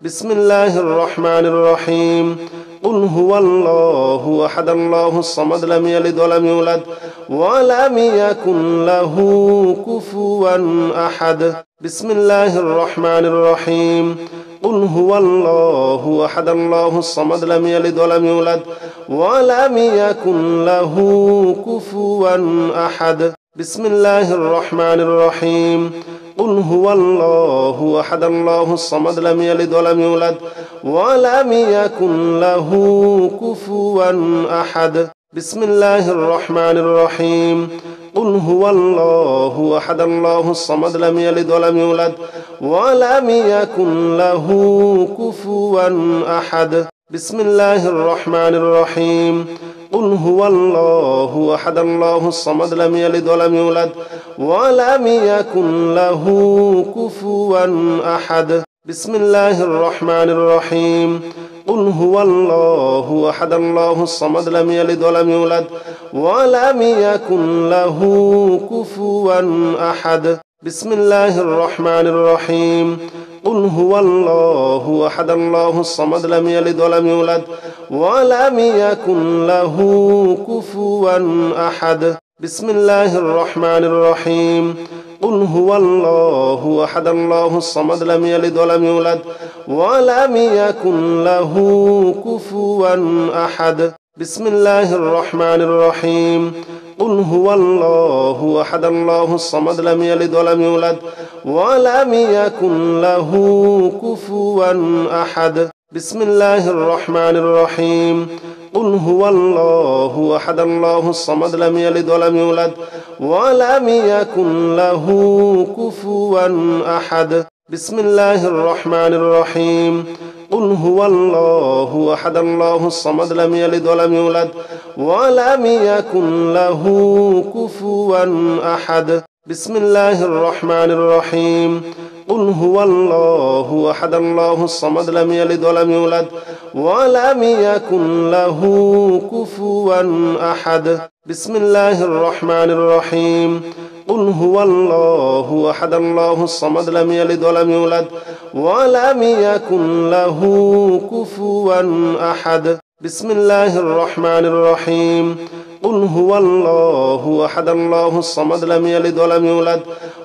بسم الله الرحمن الرحيم قل هو الله أحد الله الصمد لم يلد ولم يولد ولم يكن له كفوا أحد بسم الله الرحمن الرحيم قل هو الله أحد الله الصمد لم يلد ولم يولد ولم يكن له كفوا أحد بسم الله الرحمن الرحيم قل هو الله أحد الله الصمد لم يلد ولم يولد ولم يكن له كفوا أحد بسم الله الرحمن الرحيم قل هو الله أحد الله الصمد لم يلد ولم يولد ولم يكن له كفوا أحد بسم الله الرحمن الرحيم قل هو الله أحد الله الصمد لم يلد ولم يولد ولم يكن له كفوا أحد بسم الله الرحمن الرحيم قل هو الله أحد الله الصمد لم يلد ولم يولد ولم يكن له كفوا أحد بسم الله الرحمن الرحيم قل هو الله أحد الله الصمد لم يلد ولم يولد ولم يكن له كفوا أحد بسم الله الرحمن الرحيم قل هو الله أحد الله الصمد لم يلد ولم يولد ولم يكن له كفوا أحد بسم الله الرحمن الرحيم قل هو الله أحد الله الصمد لم يلد ولم يولد ولم يكن له كفوا أحد بسم الله الرحمن الرحيم قل هو الله أحد الله الصمد لم يلد ولم يولد ولم يكن له كفوا أحد بسم الله الرحمن الرحيم قل هو الله أحد الله الصمد لم يلد ولم يولد ولم يكن له كفوا أحد بسم الله الرحمن الرحيم قل هو الله أحد الله الصمد لم يلد ولم يولد ولم يكن له كفوا أحد بسم الله الرحمن الرحيم قل هو الله أحد الله الصمد لم يلد ولم يولد ولم يكن له كفوا أحد بسم الله الرحمن الرحيم قل هو الله أحد الله الصمد لم يلد ولم يولد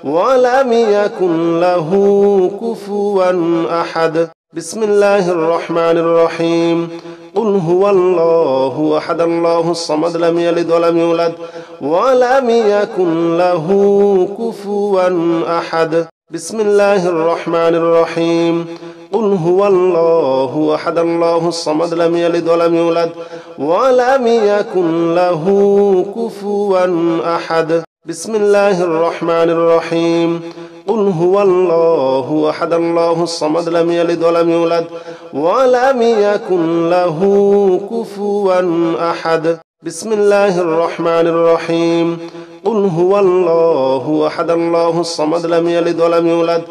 ولم يكن له كفوا أحد بسم الله الرحمن الرحيم قل هو الله أحد الله الصمد لم يلد ولم يولد ولم يكن له كفوا أحد بسم الله الرحمن الرحيم قل هو الله أحد الله الصمد لم يلد ولم يولد ولم يكن له كفوا أحد بسم الله الرحمن الرحيم قل هو الله أحد الله الصمد لم يلد ولم يولد ولم يكن له كفوا أحد بسم الله الرحمن الرحيم قل هو الله أحد الله الصمد لم يلد ولم يولد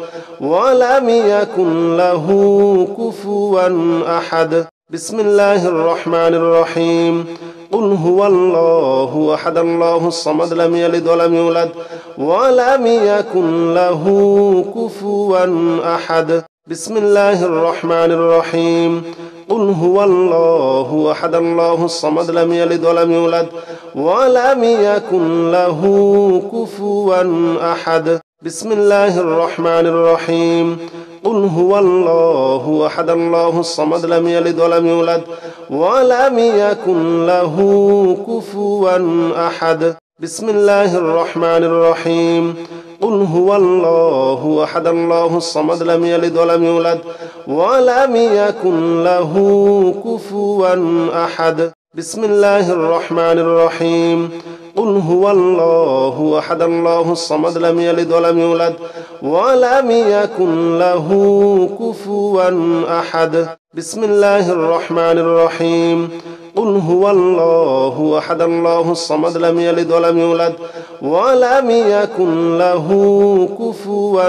ولم يكن له كفوا أحد بسم الله الرحمن الرحيم قل هو الله أحد الله الصمد لم يلد ولم يولد ولم يكن له كفوا أحد بسم الله الرحمن الرحيم قل هو الله أحد الله الصمد لم يلد ولم يولد ولم يكن له كفوا أحد بسم الله الرحمن الرحيم قل هو الله أحد الله الصمد لم يلد ولم يولد ولم يكن له كفوا أحد بسم الله الرحمن الرحيم قل هو الله أحد الله الصمد لم يلد ولم يولد ولم يكن له كفوا أحد بسم الله الرحمن الرحيم قل هو الله أحد الله الصمد لم يلد ولم يولد ولم يكن له كفوا أحد بسم الله الرحمن الرحيم قل هو الله أحد الله الصمد لم يلد ولم يولد ولم يكن له كفوا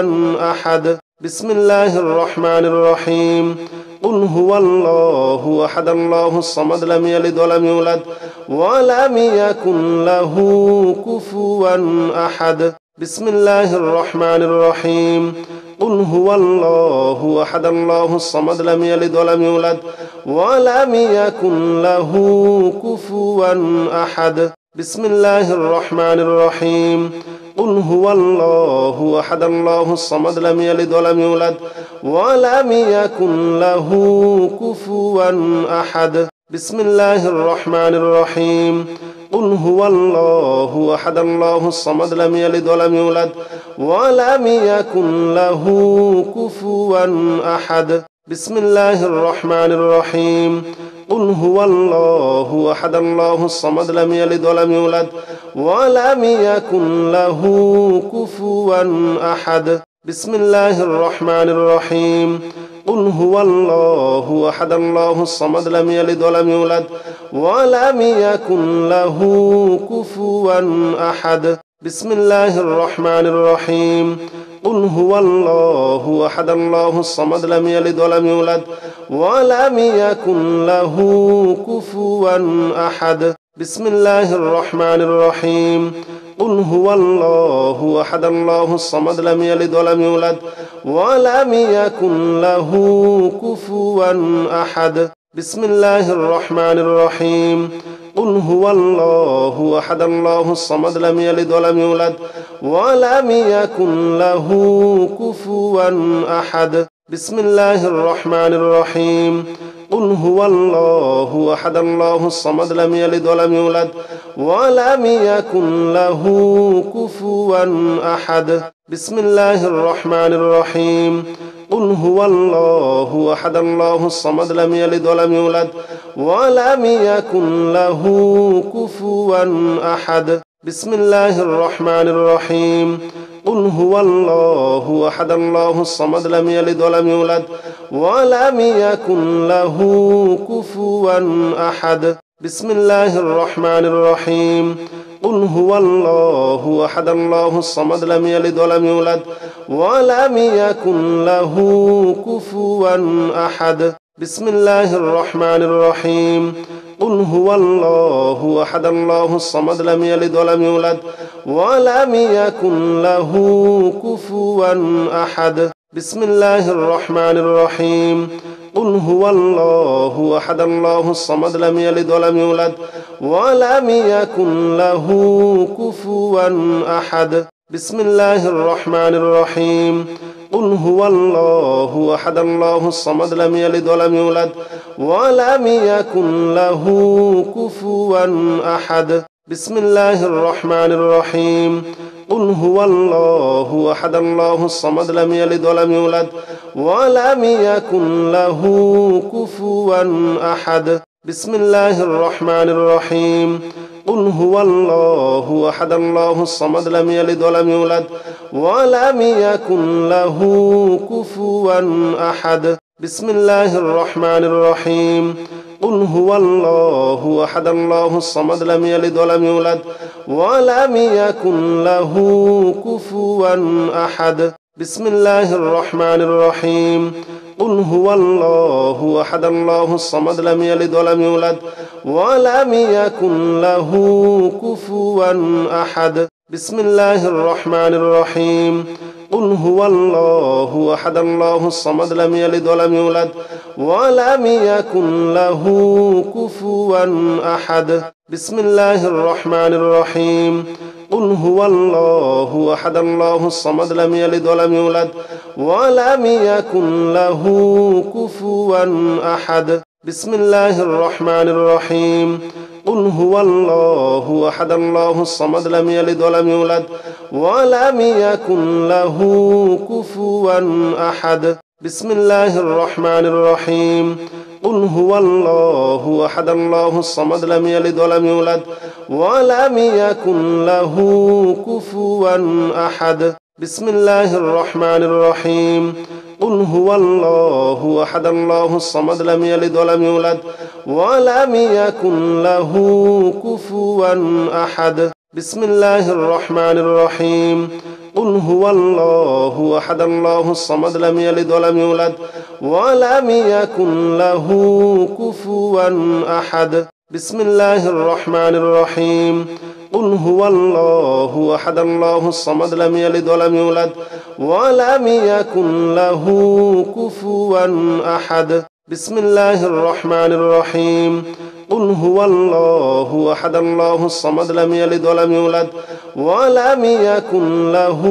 أحد بسم الله الرحمن الرحيم قل هو الله أحد الله الصمد لم يلد ولم يولد ولم يكن له كفوا أحد بسم الله الرحمن الرحيم قل هو الله أحد الله الصمد لم يلد ولم يولد ولم يكن له كفوا أحد بسم الله الرحمن الرحيم قل هو الله أحد الله الصمد لم يلد ولم يولد ولم يكن له كفوا أحد بسم الله الرحمن الرحيم قل هو الله أحد الله الصمد لم يلد ولم يولد ولم يكن له كفوا أحد بسم الله الرحمن الرحيم قل هو الله أحد الله الصمد لم يلد ولم يولد ولم يكن له كفوا أحد بسم الله الرحمن الرحيم قل هو الله أحد الله الصمد لم يلد ولم يولد ولم يكن له كفوا أحد بسم الله الرحمن الرحيم قل هو الله أحد الله الصمد لم يلد ولم يولد ولم يكن له كفوا أحد بسم الله الرحمن الرحيم قل هو الله أحد الله الصمد لم يلد ولم يولد ولم يكن له كفوا أحد بسم الله الرحمن الرحيم قل هو الله أحد الله الصمد لم يلد ولم يولد ولم يكن له كفوا أحد بسم الله الرحمن الرحيم قل هو الله أحد الله الصمد لم يلد ولم يولد ولم يكن له كفوا أحد بسم الله الرحمن الرحيم قل هو الله أحد الله الصمد لم يلد ولم يولد ولم يكن له كفوا أحد بسم الله الرحمن الرحيم قل هو الله أحد الله الصمد لم يلد ولم يولد ولم يكن له كفوا أحد بسم الله الرحمن الرحيم قل هو الله أحد الله الصمد لم يلد ولم يولد ولم يكن له كفوا أحد بسم الله الرحمن الرحيم قل هو الله أحد الله الصمد لم يلد ولم يولد ولم يكن له كفوا أحد بسم الله الرحمن الرحيم قل هو الله أحد الله الصمد لم يلد ولم يولد ولم يكن له كفوا أحد بسم الله الرحمن الرحيم قل هو الله أحد الله الصمد لم يلد ولم يولد ولم يكن له كفوا أحد بسم الله الرحمن الرحيم قل هو الله أحد الله الصمد لم يلد ولم يولد ولم يكن له كفوا أحد بسم الله الرحمن الرحيم قل هو الله أحد الله الصمد لم يلد ولم يولد ولم يكن له كفوا أحد بسم الله الرحمن الرحيم قل هو الله أحد الله الصمد لم يلد ولم يولد ولم يكن له كفوا أحد بسم الله الرحمن الرحيم قل هو الله أحد الله الصمد لم يلد ولم يولد ولم يكن له كفوا أحد بسم الله الرحمن الرحيم قل هو الله أحد الله الصمد لم يلد ولم يولد ولم يكن له كفوا أحد بسم الله الرحمن الرحيم قل هو الله أحد الله الصمد لم يلد ولم يولد ولم يكن له كفوا أحد بسم الله الرحمن الرحيم قل هو الله أحد الله الصمد لم يلد ولم يولد ولم يكن له كفوا أحد بسم الله الرحمن الرحيم قل هو الله أحد الله الصمد لم يلد ولم يولد ولم يكن له كفوا أحد بسم الله الرحمن الرحيم قل هو الله أحد الله الصمد لم يلد ولم يولد ولم يكن له كفوا أحد بسم الله الرحمن الرحيم قل هو الله أحد الله الصمد لم يلد ولم يولد ولم يكن له كفوا أحد بسم الله الرحمن الرحيم قل هو الله أحد الله الصمد لم يلد ولم يولد ولم يكن له كفوا أحد بسم الله الرحمن الرحيم قل هو الله أحد الله الصمد لم يلد ولم يولد ولم يكن له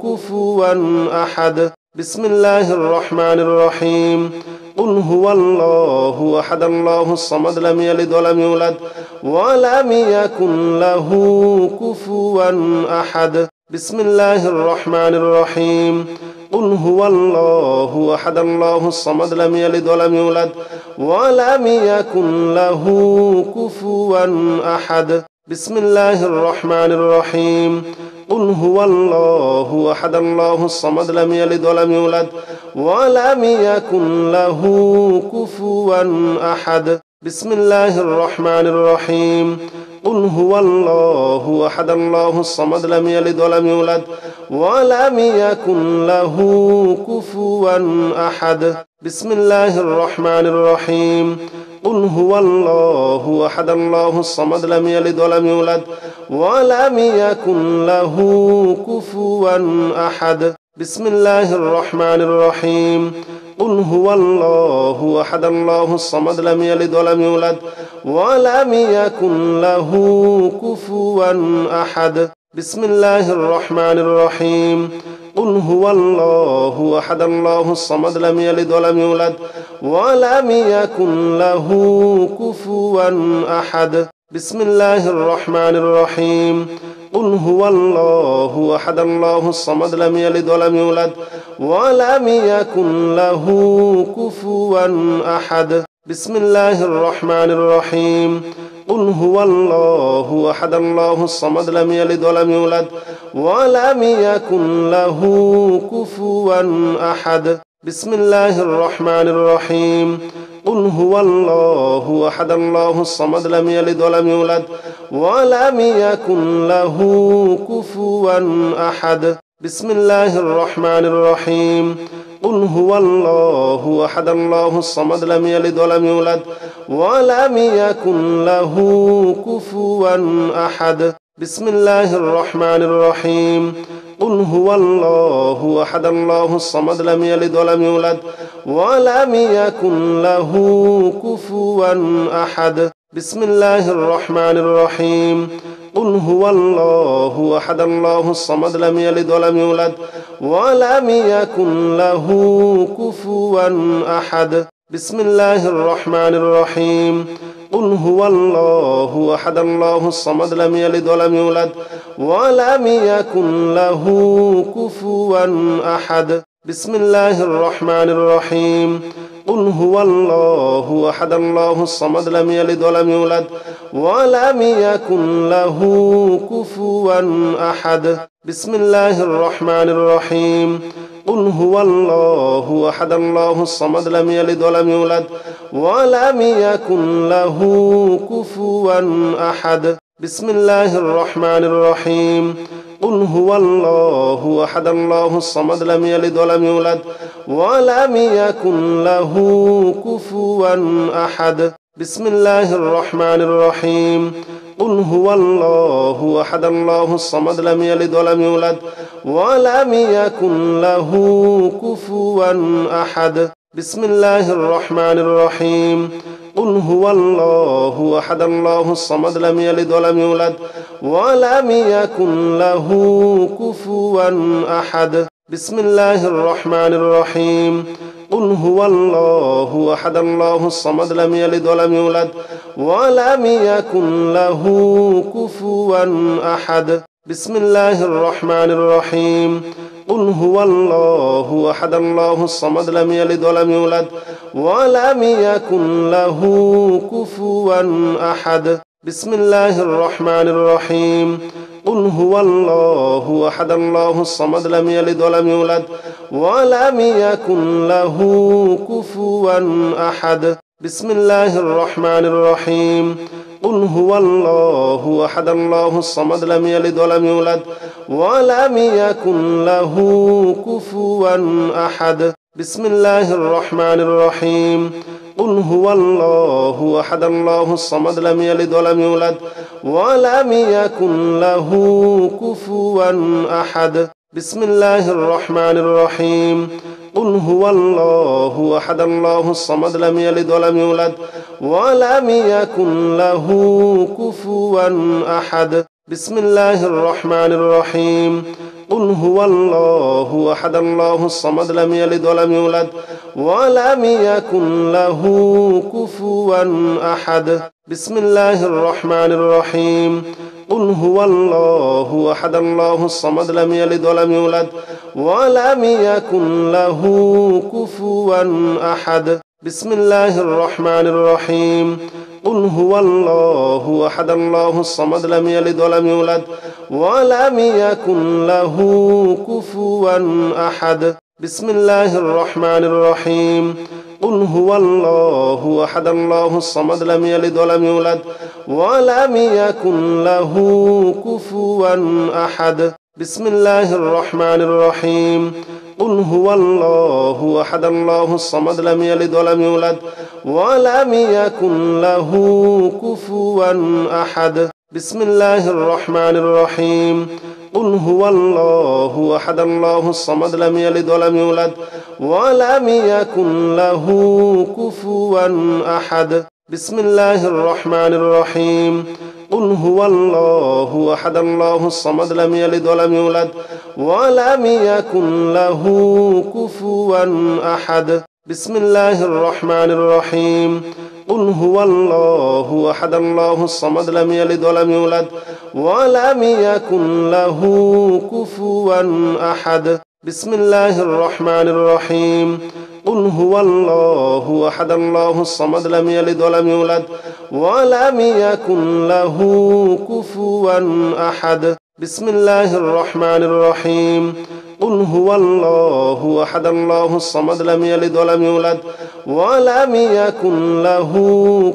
كفوا أحد بسم الله الرحمن الرحيم قل هو الله أحد الله الصمد لم يلد ولم يولد ولم يكن له كفوا أحد بسم الله الرحمن الرحيم قل هو الله أحد الله الصمد لم يلد ولم يولد ولم يكن له كفوا أحد بسم الله الرحمن الرحيم قل هو الله أحد الله الصمد لم يلد ولم يولد ولم يكن له كفوا أحد بسم الله الرحمن الرحيم قل هو الله أحد الله الصمد لم يلد ولم يولد ولم يكن له كفوا أحد بسم الله الرحمن الرحيم قل هو الله أحد الله الصمد لم يلد ولم يولد ولم يكن له كفوا أحد بسم الله الرحمن الرحيم قل هو الله أحد الله الصمد لم يلد ولم يولد ولم يكن له كفوا أحد بسم الله الرحمن الرحيم قل هو الله أحد الله الصمد لم يلد ولم يولد ولم يكن له كفوا أحد بسم الله الرحمن الرحيم قل هو الله أحد الله الصمد لم يلد ولم يولد ولم يكن له كفوا أحد بسم الله الرحمن الرحيم قل هو الله أحد الله الصمد لم يلد ولم يولد ولم يكن له كفوا أحد بسم الله الرحمن الرحيم قل هو الله أحد الله الصمد لم يلد ولم يولد ولم يكن له كفوا أحد بسم الله الرحمن الرحيم قل هو الله أحد الله الصمد لم يلد ولم يولد ولم يكن له كفوا أحد بسم الله الرحمن الرحيم قل هو الله أحد الله الصمد لم يلد ولم يولد ولم يكن له كفوا أحد بسم الله الرحمن الرحيم قل هو الله أحد الله الصمد لم يلد ولم يولد ولم يكن له كفوا أحد بسم الله الرحمن الرحيم قل هو الله أحد الله الصمد لم يلد ولم يولد ولم يكن له كفوا أحد بسم الله الرحمن الرحيم قل هو الله أحد الله الصمد لم يلد ولم يولد ولم يكن له كفوا أحد بسم الله الرحمن الرحيم قل هو الله أحد الله الصمد لم يلد ولم يولد ولم يكن له كفوا أحد بسم الله الرحمن الرحيم قل هو الله أحد الله الصمد لم يلد ولم يولد ولم يكن له كفوا أحد بسم الله الرحمن الرحيم قل هو الله أحد الله الصمد لم يلد ولم يولد ولم يكن له كفوا أحد بسم الله الرحمن الرحيم قل هو الله أحد الله الصمد لم يلد ولم يولد ولم يكن له كفوا أحد بسم الله الرحمن الرحيم قل هو الله أحد الله الصمد لم يلد ولم يولد ولم يكن له كفوا أحد بسم الله الرحمن الرحيم قل هو الله أحد الله الصمد لم يلد ولم يولد ولم يكن له كفوا أحد بسم الله الرحمن الرحيم قل هو الله أحد الله الصمد لم يلد ولم يولد ولم يكن له كفوا أحد بسم الله الرحمن الرحيم قل هو الله أحد الله الصمد لم يلد ولم يولد ولم يكن له كفوا أحد بسم الله الرحمن الرحيم قل هو الله أحد الله الصمد لم يلد ولم يولد ولم يكن له كفوا أحد بسم الله الرحمن الرحيم قل هو الله أحد الله الصمد لم يلد ولم يولد ولم يكن له كفوا أحد بسم الله الرحمن الرحيم قل هو الله أحد الله الصمد لم يلد ولم يولد ولم يكن له كفوا أحد بسم الله الرحمن الرحيم قل هو الله أحد الله الصمد لم يلد ولم يولد ولم يكن له كفوا أحد بسم الله الرحمن الرحيم قل هو الله أحد الله الصمد لم يلد ولم يولد ولم يكن له كفوا أحد بسم الله الرحمن الرحيم قل هو الله أحد الله الصمد لم يلد ولم يولد ولم يكن له كفوا أحد بسم الله الرحمن الرحيم قل هو الله أحد الله الصمد لم يلد ولم يولد ولم يكن له كفوا أحد بسم الله الرحمن الرحيم قل هو الله أحد الله الصمد لم يلد ولم يولد ولم يكن له كفوا أحد بسم الله الرحمن الرحيم قل هو الله أحد الله الصمد لم يلد ولم يولد ولم يكن له كفوا أحد بسم الله الرحمن الرحيم قل هو الله أحد الله الصمد لم يلد ولم يولد ولم يكن له كفوا أحد بسم الله الرحمن الرحيم قل هو الله أحد الله الصمد لم يلد ولم يولد ولم يكن له كفوا أحد بسم الله الرحمن الرحيم قل هو الله أحد الله الصمد لم يلد ولم يولد ولم يكن له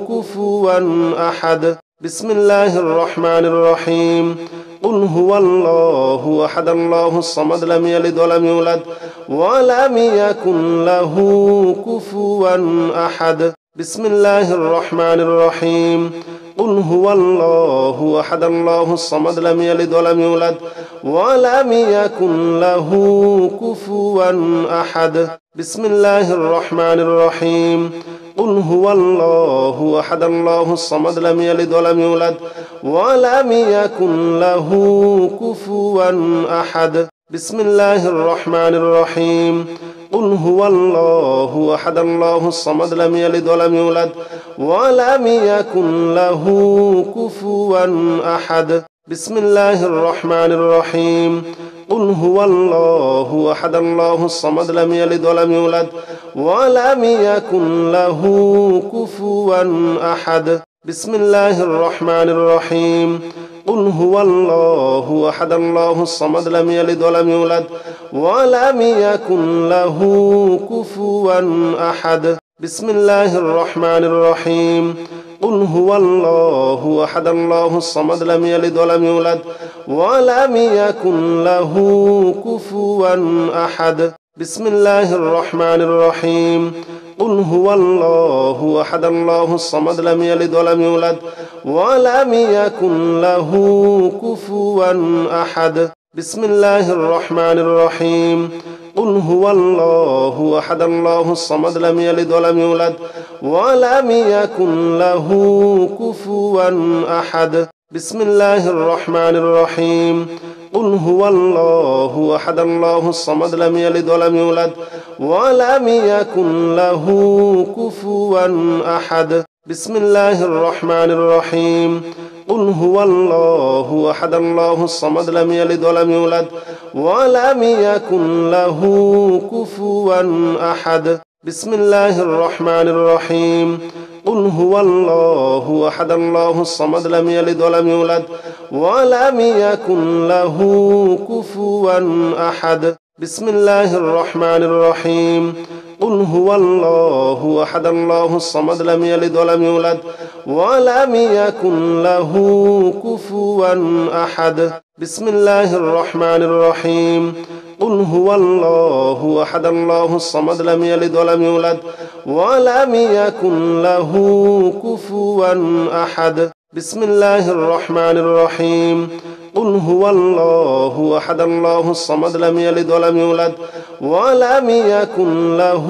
كفوا أحد بسم الله الرحمن الرحيم قل هو الله أحد الله الصمد لم يلد ولم يولد ولم يكن له كفوا أحد بسم الله الرحمن الرحيم قل هو الله أحد الله الصمد لم يلد ولم يولد ولم يكن له كفوا أحد بسم الله الرحمن الرحيم قل هو الله أحد الله الصمد لم يلد ولم يولد ولم يكن له كفوا أحد بسم الله الرحمن الرحيم قل هو الله أحد الله الصمد لم يلد ولم يولد ولم يكن له كفوا أحد بسم الله الرحمن الرحيم قل هو الله أحد الله الصمد لم يلد ولم يولد ولم يكن له كفوا أحد بسم الله الرحمن الرحيم قل هو الله أحد الله الصمد لم يلد ولم يولد ولم يكن له كفوا أحد بسم الله الرحمن الرحيم قل هو الله أحد الله الصمد لم يلد ولم يولد ولم يكن له كفوا أحد بسم الله الرحمن الرحيم قل هو الله أحد الله الصمد لم يلد ولم يولد ولم يكن له كفوا أحد بسم الله الرحمن الرحيم قل هو الله أحد الله الصمد لم يلد ولم يولد ولم يكن له كفوا أحد بسم الله الرحمن الرحيم قل هو الله أحد الله الصمد لم يلد ولم يولد ولم يكن له كفوا أحد بسم الله الرحمن الرحيم قل هو الله أحد الله الصمد لم يلد ولم يولد ولم يكن له كفوا أحد بسم الله الرحمن الرحيم قل هو الله أحد الله الصمد لم يلد ولم يولد ولم يكن له كفوا أحد بسم الله الرحمن الرحيم قل هو الله أحد الله الصمد لم يلد ولم يولد ولم يكن له كفوا أحد بسم الله الرحمن الرحيم قل هو الله أحد الله الصمد لم يلد ولم يولد ولم يكن له كفوا أحد بسم الله الرحمن الرحيم قل هو الله أحد الله الصمد لم يلد ولم يولد ولم يكن له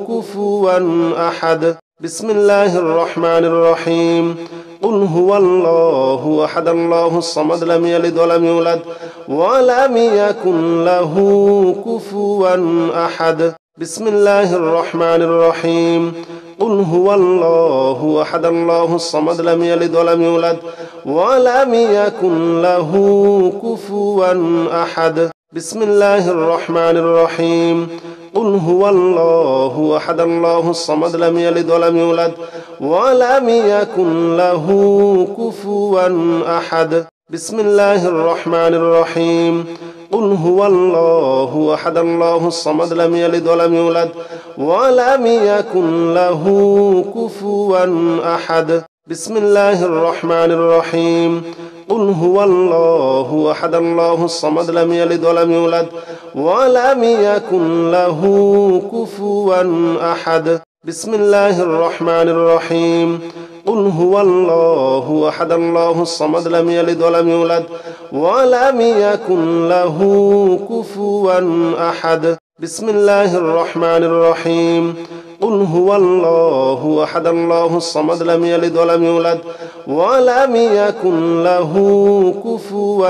كفوا أحد بسم الله الرحمن الرحيم قل هو الله أحد الله الصمد لم يلد ولم يولد ولم يكن له كفوا أحد بسم الله الرحمن الرحيم قل هو الله أحد الله الصمد لم يلد ولم يولد ولم يكن له كفوا أحد بسم الله الرحمن الرحيم قل هو الله أحد الله الصمد لم يلد ولم يولد ولم يكن له كفوا أحد بسم الله الرحمن الرحيم قل هو الله أحد الله الصمد لم يلد ولم يولد ولم يكن له كفوا أحد بسم الله الرحمن الرحيم قل هو الله أحد الله الصمد لم يلد ولم يولد ولم يكن له كفوا أحد بسم الله الرحمن الرحيم قل هو الله أحد الله الصمد لم يلد ولم يولد ولم يكن له كفوا أحد بسم الله الرحمن الرحيم قل هو الله أحد الله الصمد لم يلد ولم يولد ولم يكن له كفوا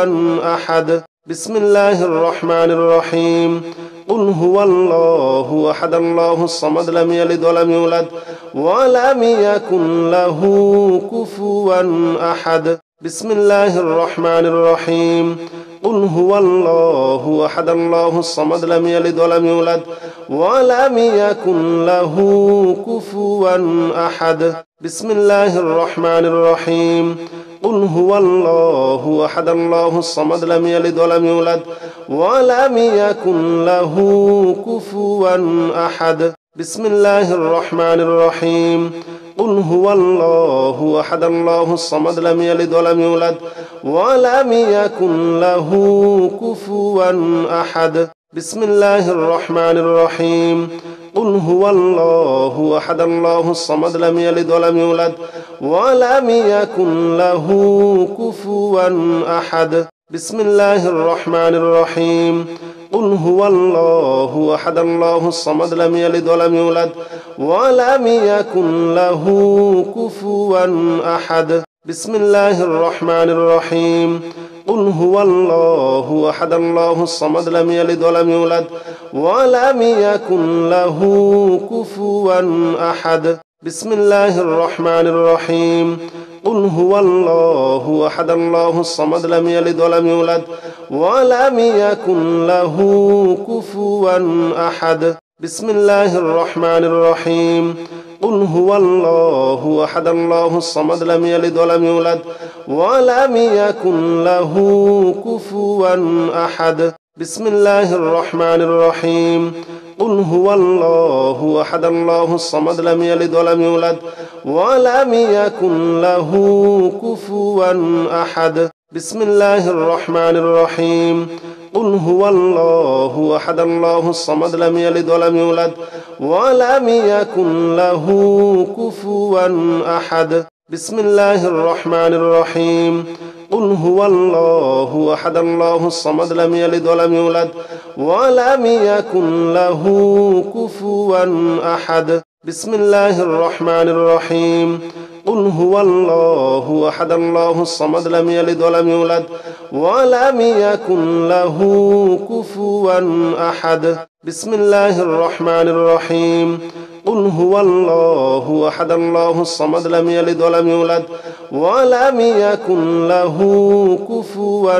أحد بسم الله الرحمن الرحيم قل هو الله أحد الله الصمد لم يلد ولم يولد ولم يكن له كفوا أحد بسم الله الرحمن الرحيم قل هو الله أحد الله الصمد لم يلد ولم يولد ولم يكن له كفوا أحد بسم الله الرحمن الرحيم قل هو الله أحد الله الصمد لم يلد ولم يولد ولم يكن له كفوا أحد بسم الله الرحمن الرحيم قل هو الله أحد الله الصمد لم يلد ولم يولد ولم يكن له كفوا أحد بسم الله الرحمن الرحيم قل هو الله أحد الله الصمد لم يلد ولم يولد ولم يكن له كفوا أحد بسم الله الرحمن الرحيم قل هو الله أحد الله الصمد لم يلد ولم يولد ولم يكن له كفوا أحد بسم الله الرحمن الرحيم قل هو الله أحد الله الصمد لم يلد ولم يولد ولم يكن له كفوا أحد بسم الله الرحمن الرحيم قل هو الله أحد الله الصمد لم يلد ولم يولد ولم يكن له كفوا أحد بسم الله الرحمن الرحيم قل هو الله أحد الله الصمد لم يلد ولم يولد ولم يكن له كفوا أحد بسم الله الرحمن الرحيم قل هو الله أحد الله الصمد لم يلد ولم يولد ولم يكن له كفوا أحد بسم الله الرحمن الرحيم قل هو الله أحد الله الصمد لم يلد ولم يولد ولم يكن له كفوا أحد بسم الله الرحمن الرحيم قل هو الله أحد الله الصمد لم يلد ولم يولد ولم يكن له كفوا أحد بسم الله الرحمن الرحيم قل هو الله أحد الله الصمد لم يلد ولم يولد ولم يكن له كفوا أحد بسم الله الرحمن الرحيم قل هو الله أحد الله الصمد لم يلد ولم يولد ولم يكن له كفوا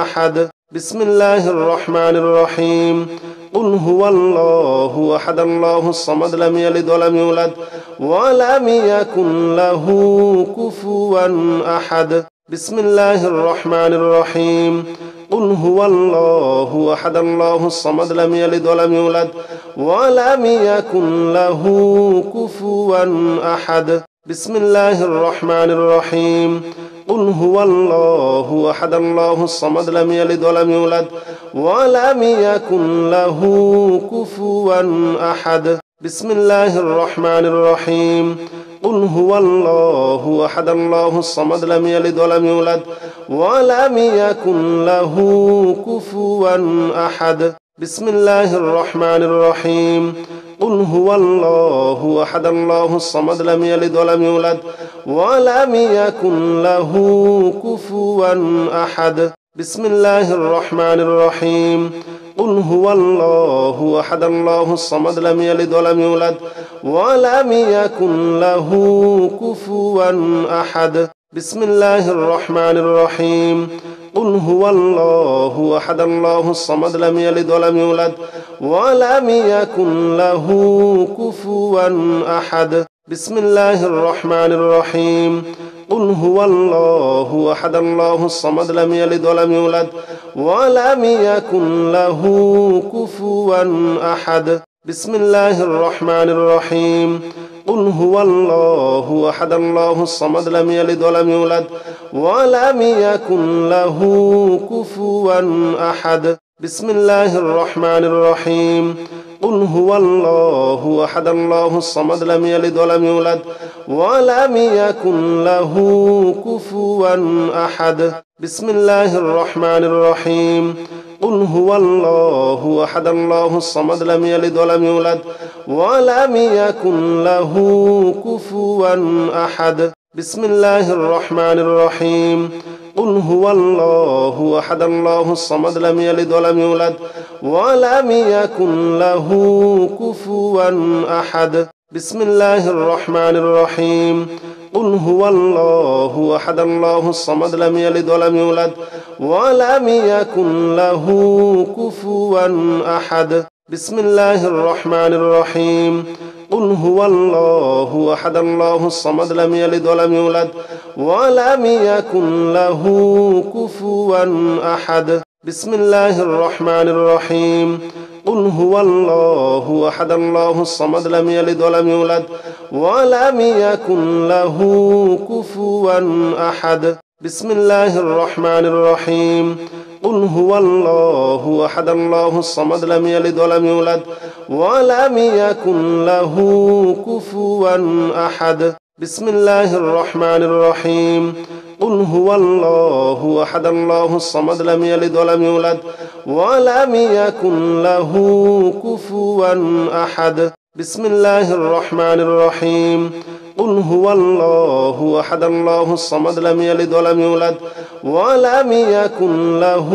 أحد بسم الله الرحمن الرحيم قل هو الله أحد الله الصمد لم يلد ولم يولد ولم يكن له كفوا أحد بسم الله الرحمن الرحيم قل هو الله أحد الله الصمد لم يلد ولم يولد ولم يكن له كفوا أحد بسم الله الرحمن الرحيم قل هو الله أحد الله الصمد لم يلد ولم يولد ولم يكن له كفوا أحد بسم الله الرحمن الرحيم قل هو الله أحد الله الصمد لم يلد ولم يولد ولم يكن له كفوا أحد بسم الله الرحمن الرحيم قل هو الله أحد الله الصمد لم يلد ولم يولد ولم يكن له كفوا أحد بسم الله الرحمن الرحيم قل هو الله أحد الله الصمد لم يلد ولم يولد ولم يكن له كفوا أحد بسم الله الرحمن الرحيم قل هو الله أحد الله الصمد لم يلد ولم يولد ولم يكن له كفوا أحد بسم الله الرحمن الرحيم قل هو الله أحد الله الصمد لم يلد ولم يولد ولم يكن له كفوا أحد بسم الله الرحمن الرحيم قل هو الله أحد الله الصمد لم يلد ولم يولد ولم يكن له كفوا أحد بسم الله الرحمن الرحيم قل هو الله أحد الله الصمد لم يلد ولم يولد ولم يكن له كفوا أحد بسم الله الرحمن الرحيم قل هو الله أحد الله الصمد لم يلد ولم يولد ولم يكن له كفوا أحد بسم الله الرحمن الرحيم قل هو الله أحد الله الصمد لم يلد ولم يولد ولم يكن له كفوا أحد بسم الله الرحمن الرحيم قل هو الله أحد الله الصمد لم يلد ولم يولد ولم يكن له كفوا أحد بسم الله الرحمن الرحيم قل هو الله أحد الله الصمد لم يلد ولم يولد ولم يكن له كفوا أحد بسم الله الرحمن الرحيم قل هو الله أحد الله الصمد لم يلد ولم يولد ولم يكن له كفوا أحد بسم الله الرحمن الرحيم قل هو الله أحد الله الصمد لم يلد ولم يولد ولم يكن له كفوا أحد بسم الله الرحمن الرحيم قل هو الله أحد الله الصمد لم يلد ولم يولد ولم يكن له كفوا أحد بسم الله الرحمن الرحيم قل هو الله أحد الله الصمد لم يلد ولم يولد ولم يكن له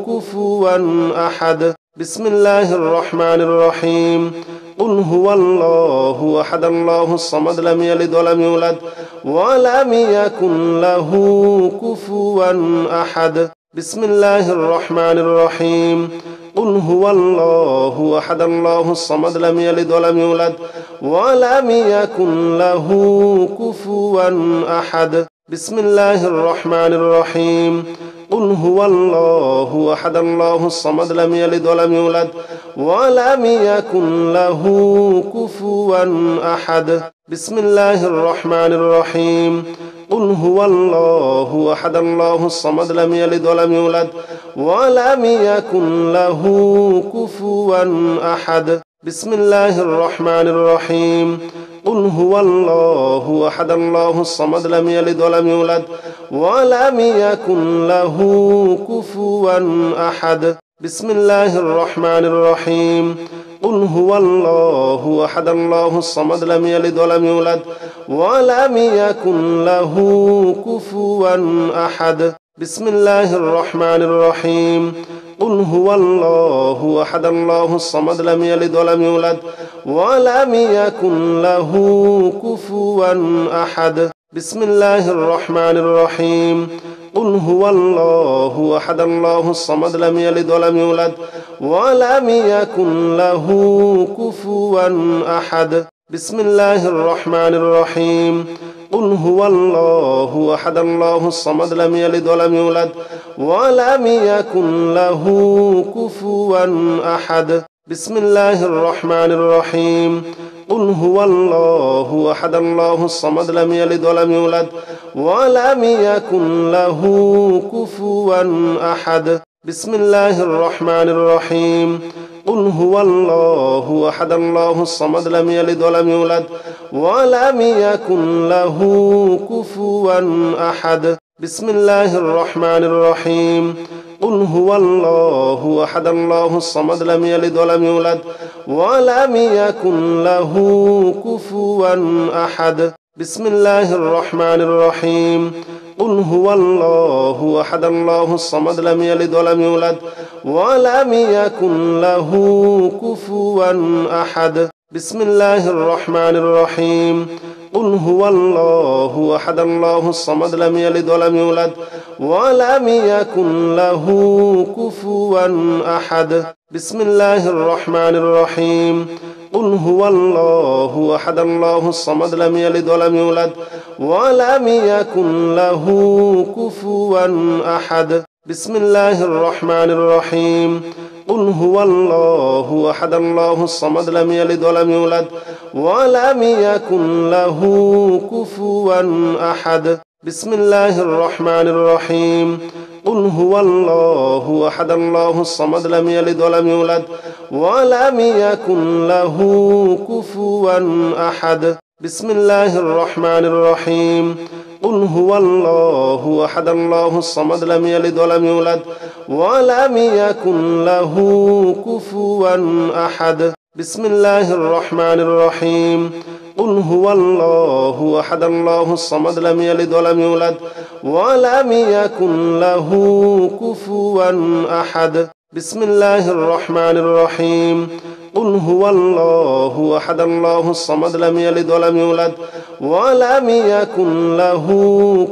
كفوا أحد بسم الله الرحمن الرحيم قل هو الله أحد الله الصمد لم يلد ولم يولد ولم يكن له كفوا أحد بسم الله الرحمن الرحيم قل هو الله أحد الله الصمد لم يلد ولم يولد ولم يكن له كفوا أحد بسم الله الرحمن الرحيم قل هو الله أحد الله الصمد لم يلد ولم يولد ولم يكن له كفوا أحد بسم الله الرحمن الرحيم قل هو الله أحد الله الصمد لم يلد ولم يولد ولم يكن له كفوا أحد بسم الله الرحمن الرحيم قل هو الله أحد الله الصمد لم يلد ولم يولد ولم يكن له كفوا أحد بسم الله الرحمن الرحيم قل هو الله أحد الله الصمد لم يلد ولم يولد ولم يكن له كفوا أحد بسم الله الرحمن الرحيم قل هو الله أحد الله الصمد لم يلد ولم يولد ولم يكن له كفوا أحد بسم الله الرحمن الرحيم قل هو الله أحد الله الصمد لم يلد ولم يولد ولم يكن له كفوا أحد بسم الله الرحمن الرحيم قل هو الله أحد الله الصمد لم يلد ولم يولد ولم يكن له كفوا أحد بسم الله الرحمن الرحيم قل هو الله أحد الله الصمد لم يلد ولم يولد ولم يكن له كفوا أحد بسم الله الرحمن الرحيم قل هو الله أحد الله الصمد لم يلد ولم يولد ولم يكن له كفوا أحد بسم الله الرحمن الرحيم قل هو الله أحد الله الصمد لم يلد ولم يولد ولم يكن له كفوا أحد بسم الله الرحمن الرحيم قل هو الله أحد الله الصمد لم يلد ولم يولد ولم يكن له كفوا أحد بسم الله الرحمن الرحيم قل هو الله أحد الله الصمد لم يلد ولم يولد ولم يكن له كفوا أحد بسم الله الرحمن الرحيم قل هو الله أحد الله الصمد لم يلد ولم يولد ولم يكن له كفوا أحد بسم الله الرحمن الرحيم قل هو الله أحد الله الصمد لم يلد ولم يولد ولم يكن له كفوا أحد بسم الله الرحمن الرحيم قل هو الله أحد الله الصمد لم يلد ولم يولد ولم يكن له كفوا أحد بسم الله الرحمن الرحيم قل هو الله أحد الله الصمد لم يلد ولم يولد ولم يكن له كفوا أحد بسم الله الرحمن الرحيم قل هو الله أحد الله الصمد لم يلد ولم يولد ولم يكن له كفوا أحد بسم الله الرحمن الرحيم قل هو الله أحد الله الصمد لم يلد ولم يولد ولم يكن له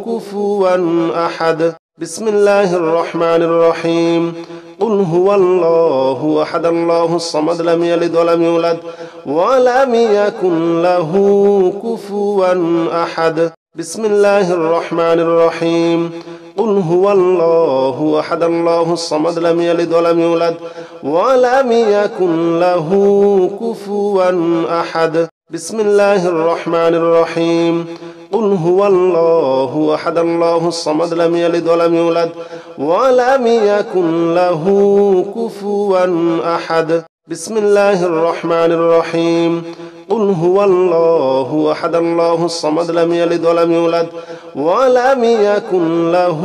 كفوا أحد بسم الله الرحمن الرحيم قل هو الله أحد الله الصمد لم يلد ولم يولد ولم يكن له كفوا أحد بسم الله الرحمن الرحيم قل هو الله أحد الله الصمد لم يلد ولم يولد ولم يكن له كفوا أحد بسم الله الرحمن الرحيم قل هو الله أحد الله الصمد لم يلد ولم يولد ولم يكن له كفوا أحد بسم الله الرحمن الرحيم قل هو الله أحد الله الصمد لم يلد ولم يولد ولم يكن له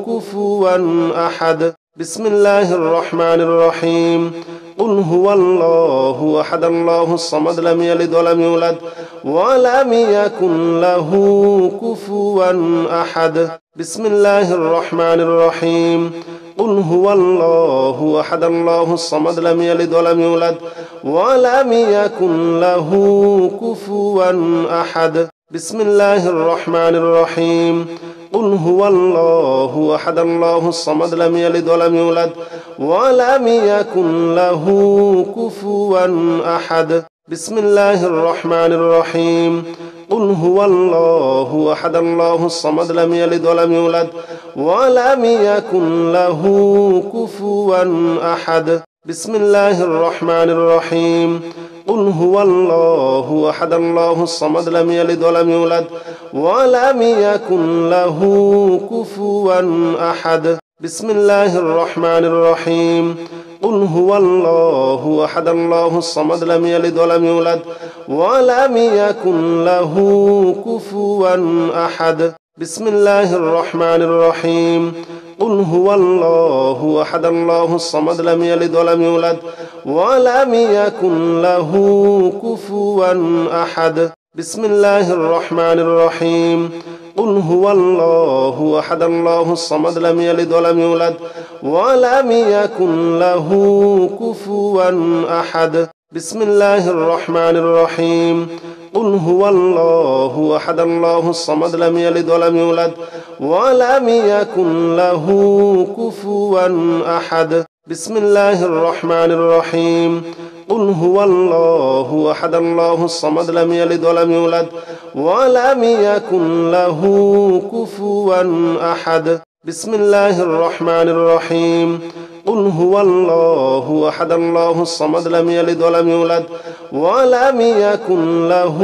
كفوا أحد بسم الله الرحمن الرحيم قل هو الله أحد الله الصمد لم يلد ولم يولد ولم يكن له كفوا أحد بسم الله الرحمن الرحيم قل هو الله أحد الله الصمد لم يلد ولم يولد ولم يكن له كفوا أحد بسم الله الرحمن الرحيم قل هو الله أحد الله الصمد لم يلد ولم يولد ولم يكن له كفوا أحد بسم الله الرحمن الرحيم قل هو الله أحد الله الصمد لم يلد ولم يولد ولم يكن له كفوا أحد بسم الله الرحمن الرحيم قل هو الله أحد الله الصمد لم يلد ولم يولد ولم يكن له كفوا أحد بسم الله الرحمن الرحيم قل هو الله أحد الله الصمد لم يلد ولم يولد ولم يكن له كفوا أحد بسم الله الرحمن الرحيم قل هو الله أحد الله الصمد لم يلد ولم يولد ولم يكن له كفوا أحد بسم الله الرحمن الرحيم قل هو الله أحد الله الصمد لم يلد ولم يولد ولم يكن له كفوا أحد بسم الله الرحمن الرحيم قل هو الله أحد الله الصمد لم يلد ولم يولد ولم يكن له كفوا أحد بسم الله الرحمن الرحيم قل هو الله أحد الله الصمد لم يلد ولم يولد ولم يكن له كفوا أحد بسم الله الرحمن الرحيم قل هو الله أحد الله الصمد لم يلد ولم يولد ولم يكن له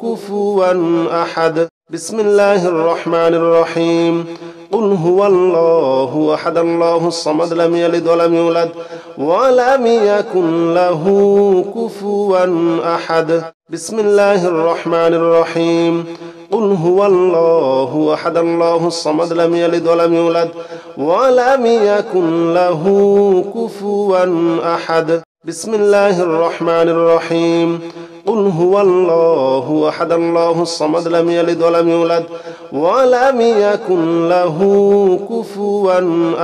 كفوا أحد بسم الله الرحمن الرحيم قل هو الله أحد الله الصمد لم يلد ولم يولد ولم يكن له كفوا أحد بسم الله الرحمن الرحيم قل هو الله أحد الله الصمد لم يلد ولم يولد ولم يكن له كفوا أحد بسم الله الرحمن الرحيم قل هو الله أحد الله الصمد لم يلد ولم يولد ولم يكن له كفوا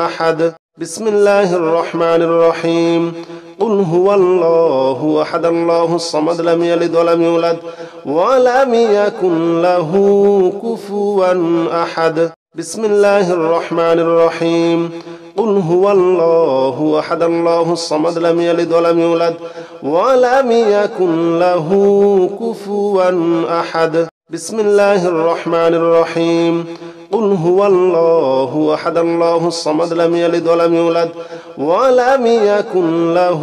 أحد بسم الله الرحمن الرحيم قل هو الله أحد الله الصمد لم يلد ولم يولد ولم يكن له كفوا أحد بسم الله الرحمن الرحيم قل هو الله أحد الله الصمد لم يلد ولم يولد ولم يكن له كفوا أحد بسم الله الرحمن الرحيم قل هو الله أحد الله الصمد لم يلد ولم يولد ولم يكن له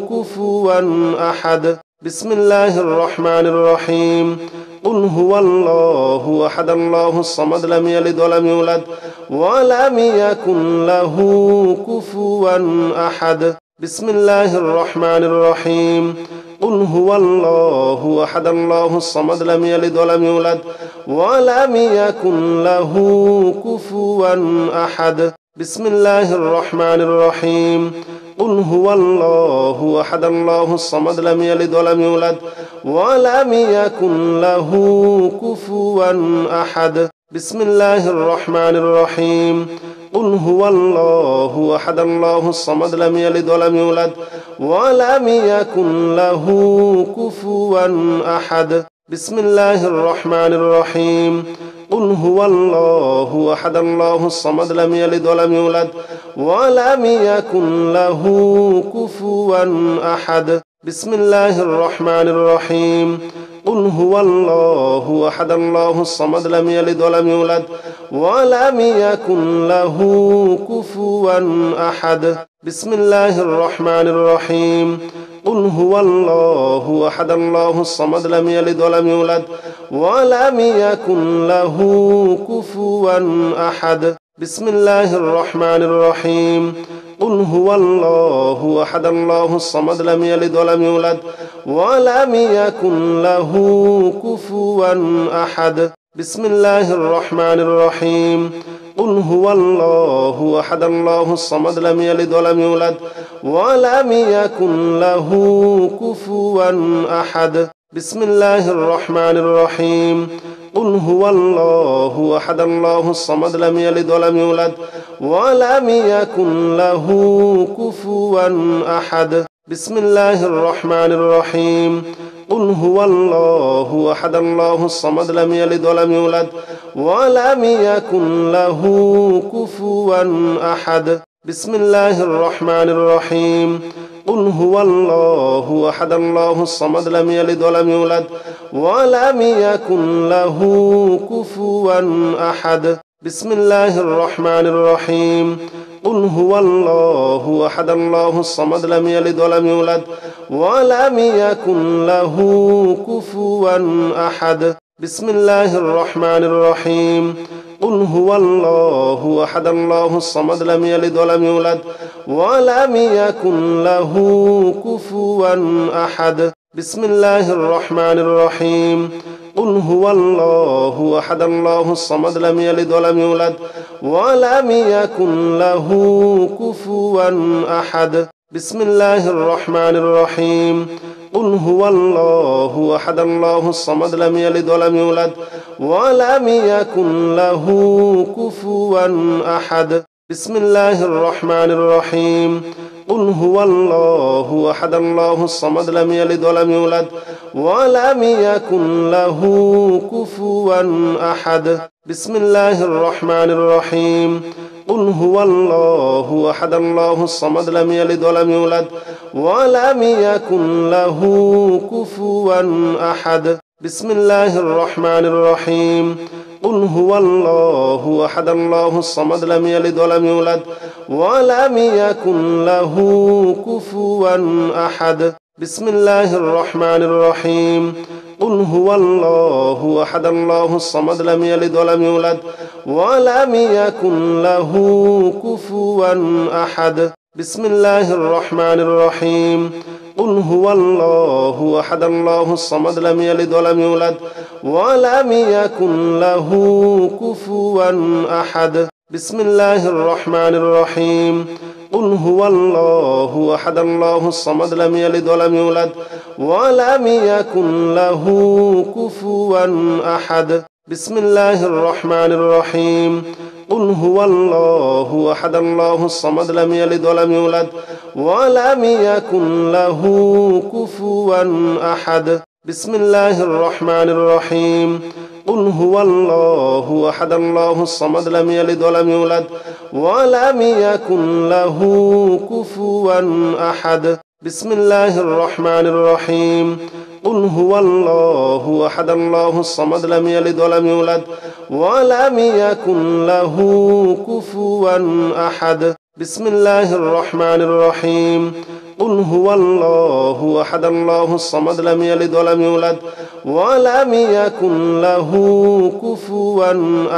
كفوا أحد بسم الله الرحمن الرحيم قل هو الله أحد الله الصمد لم يلد ولم يولد ولم يكن له كفوا أحد بسم الله الرحمن الرحيم قل هو الله أحد الله الصمد لم يلد ولم يولد ولم يكن له كفوا أحد بسم الله الرحمن الرحيم قل هو الله أحد الله الصمد لم يلد ولم يولد ولم يكن له كفوا أحد بسم الله الرحمن الرحيم قل هو الله أحد الله الصمد لم يلد ولم يولد ولم يكن له كفوا أحد بسم الله الرحمن الرحيم قل هو الله أحد الله الصمد لم يلد ولم يولد ولم يكن له كفوا أحد بسم الله الرحمن الرحيم قل هو الله أحد الله الصمد لم يلد ولم يولد ولم يكن له كفوا أحد بسم الله الرحمن الرحيم قل هو الله أحد الله الصمد لم يلد ولم يولد ولم يكن له كفوا أحد بسم الله الرحمن الرحيم قل هو الله أحد الله الصمد لم يلد ولم يولد ولم يكن له كفوا أحد بسم الله الرحمن الرحيم قل هو الله أحد الله الصمد لم يلد ولم يولد ولم يكن له كفوا أحد بسم الله الرحمن الرحيم قل هو الله أحد الله الصمد لم يلد ولم يولد ولم يكن له كفوا أحد بسم الله الرحمن الرحيم قل هو الله أحد الله الصمد لم يلد ولم يولد ولم يكن له كفوا أحد بسم الله الرحمن الرحيم قل هو الله أحد الله الصمد لم يلد ولم يولد ولم يكن له كفوا أحد بسم الله الرحمن الرحيم قل هو الله أحد الله الصمد لم يلد ولم يولد ولم يكن له كفوا أحد بسم الله الرحمن الرحيم قل هو الله أحد الله الصمد لم يلد ولم يولد ولم يكن له كفوا أحد بسم الله الرحمن الرحيم قل هو الله أحد الله الصمد لم يلد ولم يولد ولم يكن له كفوا أحد بسم الله الرحمن الرحيم قل هو الله أحد الله الصمد لم يلد ولم يولد ولم يكن له كفوا أحد بسم الله الرحمن الرحيم قل هو الله أحد الله الصمد لم يلد ولم يولد ولم يكن له كفوا أحد بسم الله الرحمن الرحيم قل هو الله أحد الله الصمد لم يلد ولم يولد ولم يكن له كفوا أحد بسم الله الرحمن الرحيم قل هو الله أحد الله الصمد لم يلد ولم يولد ولم يكن له كفوا أحد بسم الله الرحمن الرحيم قل هو الله أحد الله الصمد لم يلد ولم يولد ولم يكن له كفوا أحد بسم الله الرحمن الرحيم قل هو الله أحد الله الصمد لم يلد ولم يولد ولم يكن له كفوا أحد بسم الله الرحمن الرحيم قل هو الله أحد الله الصمد لم يلد ولم يولد ولم يكن له كفوا أحد بسم الله الرحمن الرحيم قل هو الله أحد الله الصمد لم يلد ولم يولد ولم يكن له كفوا أحد بسم الله الرحمن الرحيم قل هو الله أحد الله الصمد لم يلد ولم يولد ولم يكن له كفوا أحد بسم الله الرحمن الرحيم قل هو الله أحد الله الصمد لم يلد ولم يولد ولم يكن له كفوا أحد بسم الله الرحمن الرحيم قل هو الله أحد الله الصمد لم يلد ولم يولد ولم يكن له كفوا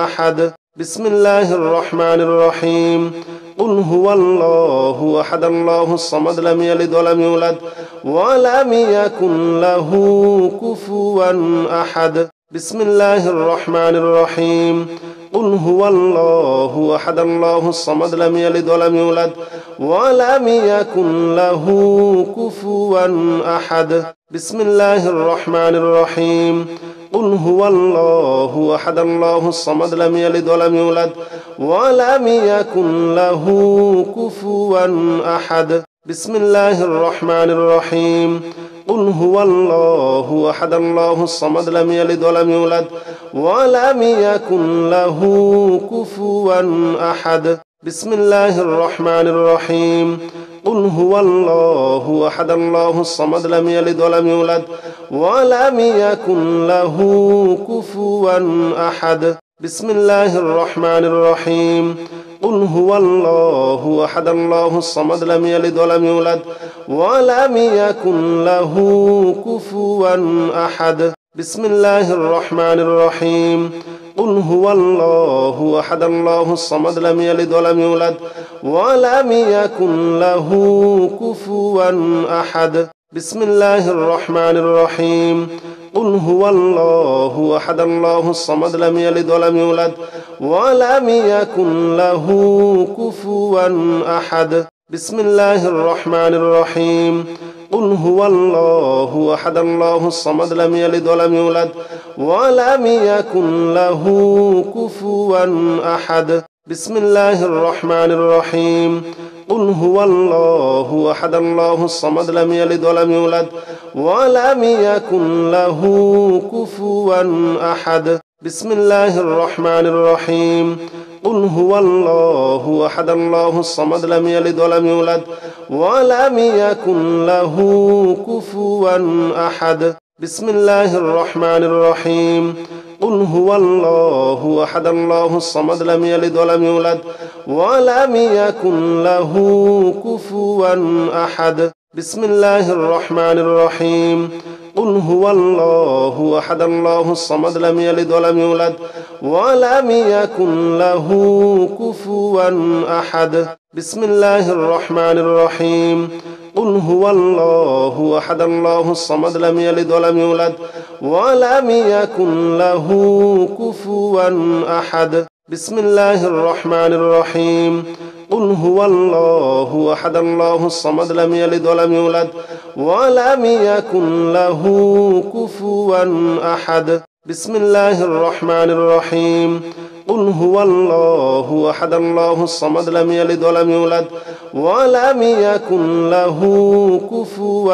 أحد بسم الله الرحمن الرحيم قل هو الله أحد الله الصمد لم يلد ولم يولد ولم يكن له كفوا أحد بسم الله الرحمن الرحيم قل هو الله أحد الله الصمد لم يلد ولم يولد ولم يكن له كفوا أحد بسم الله الرحمن الرحيم قل هو الله أحد الله الصمد لم يلد ولم يولد ولم يكن له كفوا أحد بسم الله الرحمن الرحيم قل هو الله أحد الله الصمد لم يلد ولم يولد ولم يكن له كفوا أحد بسم الله الرحمن الرحيم قل هو الله أحد الله الصمد لم يلد ولم يولد ولم يكن له كفوا أحد بسم الله الرحمن الرحيم قل هو الله أحد الله الصمد لم يلد ولم يولد ولم يكن له كفوا أحد بسم الله الرحمن الرحيم قل هو الله أحد الله الصمد لم يلد ولم يولد ولم يكن له كفوا أحد بسم الله الرحمن الرحيم قل هو الله أحد الله الصمد لم يلد ولم يولد ولم يكن له كفوا أحد بسم الله الرحمن الرحيم قل هو الله أحد الله الصمد لم يلد ولم يولد ولم يكن له كفوا أحد بسم الله الرحمن الرحيم قل هو الله أحد الله الصمد لم يلد ولم يولد ولم يكن له كفوا أحد بسم الله الرحمن الرحيم قل هو الله أحد الله الصمد لم يلد ولم يولد ولم يكن له كفوا أحد بسم الله الرحمن الرحيم قل هو الله أحد الله الصمد لم يلد ولم يولد ولم يكن له كفوا أحد بسم الله الرحمن الرحيم قل هو الله أحد الله الصمد لم يلد ولم يولد ولم يكن له كفوا أحد بسم الله الرحمن الرحيم قل هو الله أحد الله الصمد لم يلد ولم يولد ولم يكن له كفوا أحد بسم الله الرحمن الرحيم قل هو الله أحد الله الصمد لم يلد ولم يولد ولم يكن له كفوا أحد بسم الله الرحمن الرحيم قل هو الله أحد الله الصمد لم يلد ولم يولد ولم يكن له كفوا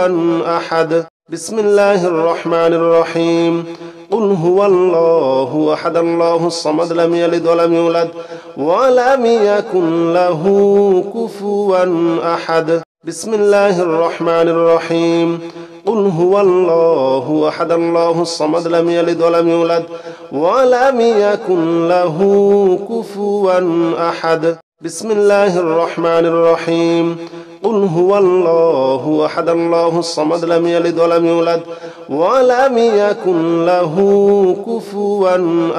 أحد بسم الله الرحمن الرحيم قل هو الله أحد الله الصمد لم يلد ولم يولد ولم يكن له كفوا أحد بسم الله الرحمن الرحيم قل هو الله أحد الله الصمد لم يلد ولم يولد ولم يكن له كفوا أحد بسم الله الرحمن الرحيم قل هو الله أحد الله الصمد لم يلد ولم يولد ولم يكن له كفوا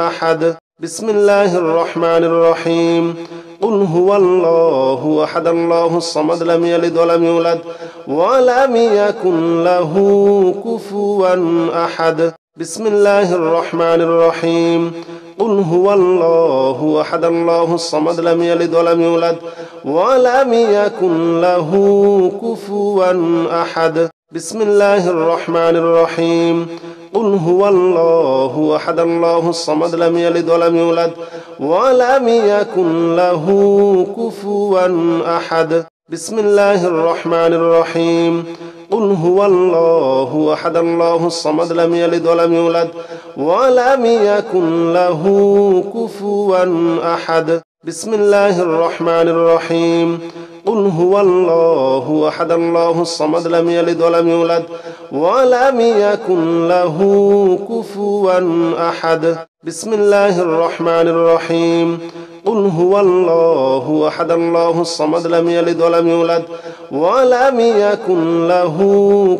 أحد بسم الله الرحمن الرحيم قل هو الله أحد الله الصمد لم يلد ولم يولد ولم يكن له كفوا أحد بسم الله الرحمن الرحيم قل هو الله أحد الله الصمد لم يلد ولم يولد ولم يكن له كفوا أحد بسم الله الرحمن الرحيم قل هو الله أحد الله الصمد لم يلد ولم يولد ولم يكن له كفوا أحد بسم الله الرحمن الرحيم قل هو الله أحد الله الصمد لم يلد ولم يولد ولم يكن له كفوا أحد بسم الله الرحمن الرحيم قل هو الله أحد الله الصمد لم يلد ولم يولد ولم يكن له كفوا أحد بسم الله الرحمن الرحيم قل هو الله أحد الله الصمد لم يلد ولم يولد ولم يكن له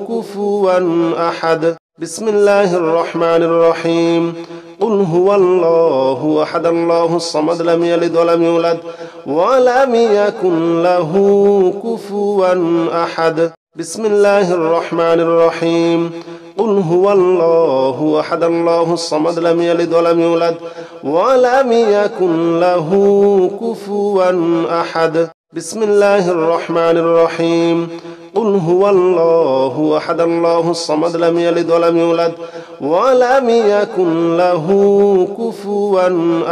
كفوا أحد بسم الله الرحمن الرحيم قل هو الله أحد الله الصمد لم يلد ولم يولد ولم يكن له كفوا أحد بسم الله الرحمن الرحيم قل هو الله أحد الله الصمد لم يلد ولم يولد ولم يكن له كفوا أحد بسم الله الرحمن الرحيم قل هو الله أحد الله الصمد لم يلد ولم يولد ولم يكن له كفوا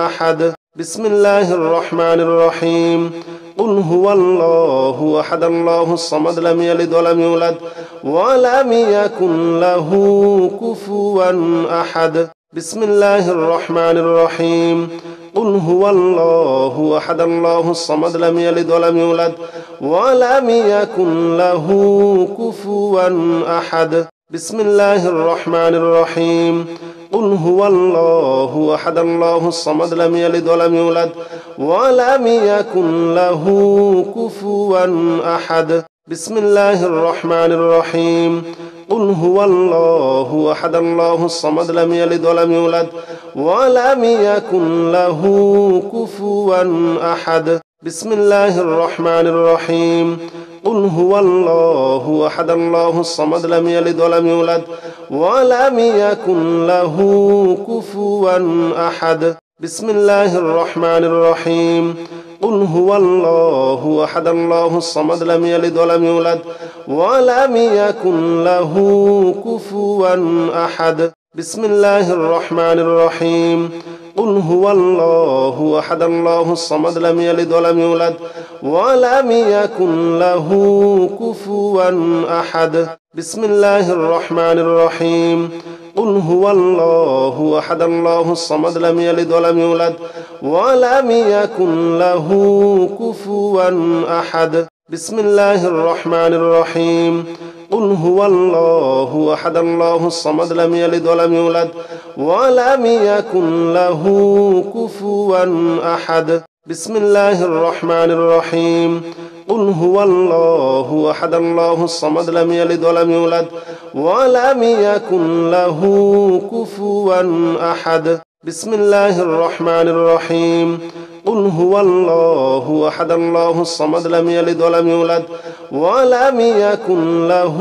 أحد بسم الله الرحمن الرحيم قل هو الله أحد الله الصمد لم يلد ولم يولد ولم يكن له كفوا أحد بسم الله الرحمن الرحيم قل هو الله أحد الله الصمد لم يلد ولم يولد ولم يكن له كفوا أحد بسم الله الرحمن الرحيم قل هو الله أحد الله الصمد لم يلد ولم يولد ولم يكن له كفوا أحد بسم الله الرحمن الرحيم قل هو الله أحد الله الصمد لم يلد ولم يولد ولم يكن له كفوا أحد بسم الله الرحمن الرحيم قل هو الله أحد الله الصمد لم يلد ولم يولد ولم يكن له كفوا أحد بسم الله الرحمن الرحيم قل هو الله أحد الله الصمد لم يلد ولم يولد ولم يكن له كفوا أحد بسم الله الرحمن الرحيم قل هو الله أحد الله الصمد لم يلد ولم يولد ولم يكن له كفوا أحد بسم الله الرحمن الرحيم قل هو الله أحد الله الصمد لم يلد ولم يولد ولم يكن له كفوا أحد بسم الله الرحمن الرحيم قل هو الله أحد الله الصمد لم يلد ولم يولد ولم يكن له كفوا أحد بسم الله الرحمن الرحيم قل هو الله أحد الله الصمد لم يلد ولم يولد ولم يكن له كفوا أحد بسم الله الرحمن الرحيم قل هو الله أحد الله الصمد لم يلد ولم يولد ولم يكن له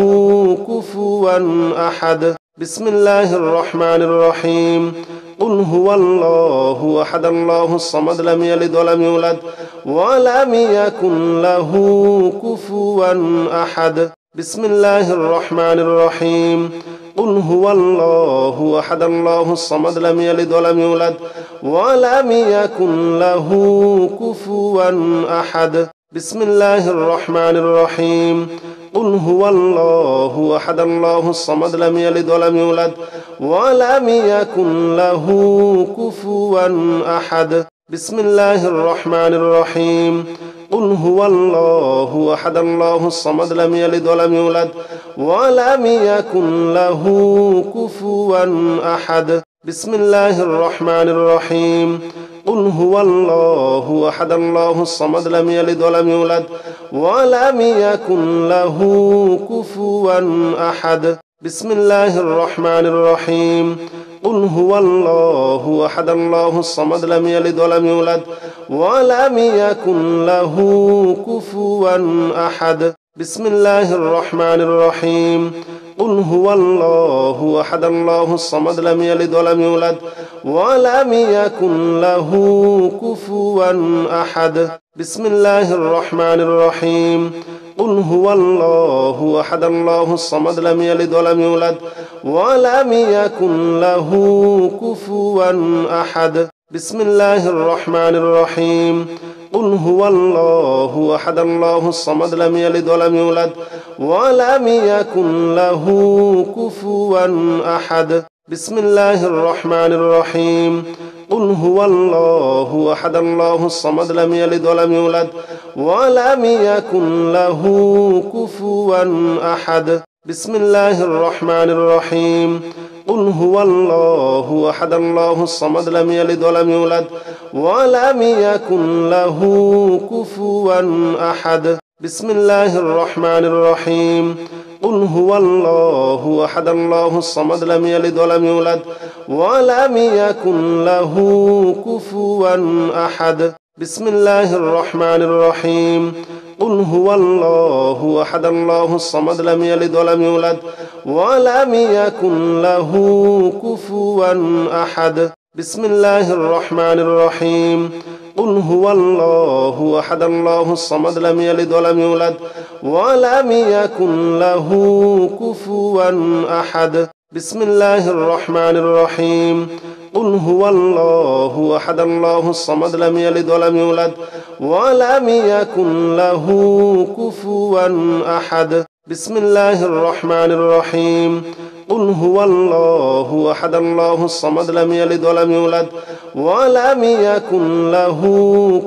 كفوا أحد بسم الله الرحمن الرحيم قل هو الله أحد الله الصمد لم يلد ولم يولد ولم يكن له كفوا أحد بسم الله الرحمن الرحيم قل هو الله أحد الله الصمد لم يلد ولم يولد ولم يكن له كفوا أحد بسم الله الرحمن الرحيم قل هو الله أحد الله الصمد لم يلد ولم يولد ولم يكن له كفوا أحد بسم الله الرحمن الرحيم قل هو الله أحد الله الصمد لم يلد ولم يولد ولم يكن له كفوا أحد بسم الله الرحمن الرحيم قل هو الله أحد الله الصمد لم يلد ولم يولد ولم يكن له كفوا أحد بسم الله الرحمن الرحيم قل هو الله أحد الله الصمد لم يلد ولم يولد ولم يكن له كفوا أحد بسم الله الرحمن الرحيم قل هو الله أحد الله الصمد لم يلد ولم يولد ولم يكن له كفوا أحد بسم الله الرحمن الرحيم قل هو الله أحد الله الصمد لم يلد ولم يولد ولم يكن له كفوا أحد بسم الله الرحمن الرحيم قل هو الله أحد الله الصمد لم يلد ولم يولد ولم يكن له كفوا أحد بسم الله الرحمن الرحيم قل هو الله أحد الله الصمد لم يلد ولم يولد ولم يكن له كفوا أحد بسم الله الرحمن الرحيم قل هو الله أحد الله الصمد لم يلد ولم يولد ولم يكن له كفوا أحد بسم الله الرحمن الرحيم قل هو الله أحد الله الصمد لم يلد ولم يولد ولم يكن له كفوا أحد بسم الله الرحمن الرحيم قل هو الله أحد الله الصمد لم يلد ولم يولد ولم يكن له كفوا أحد بسم الله الرحمن الرحيم قل هو الله أحد الله الصمد لم يلد ولم يولد ولم يكن له كفوا أحد بسم الله الرحمن الرحيم قل هو الله أحد الله الصمد لم يلد ولم يولد ولم يكن له كفوا أحد بسم الله الرحمن الرحيم قل هو الله أحد الله الصمد لم يلد ولم يولد ولم يكن له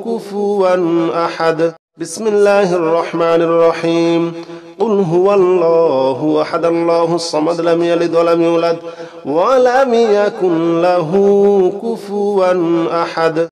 كفوا أحد بسم الله الرحمن الرحيم قل هو الله أحد الله الصمد لم يلد ولم يولد ولم يكن له كفوا أحد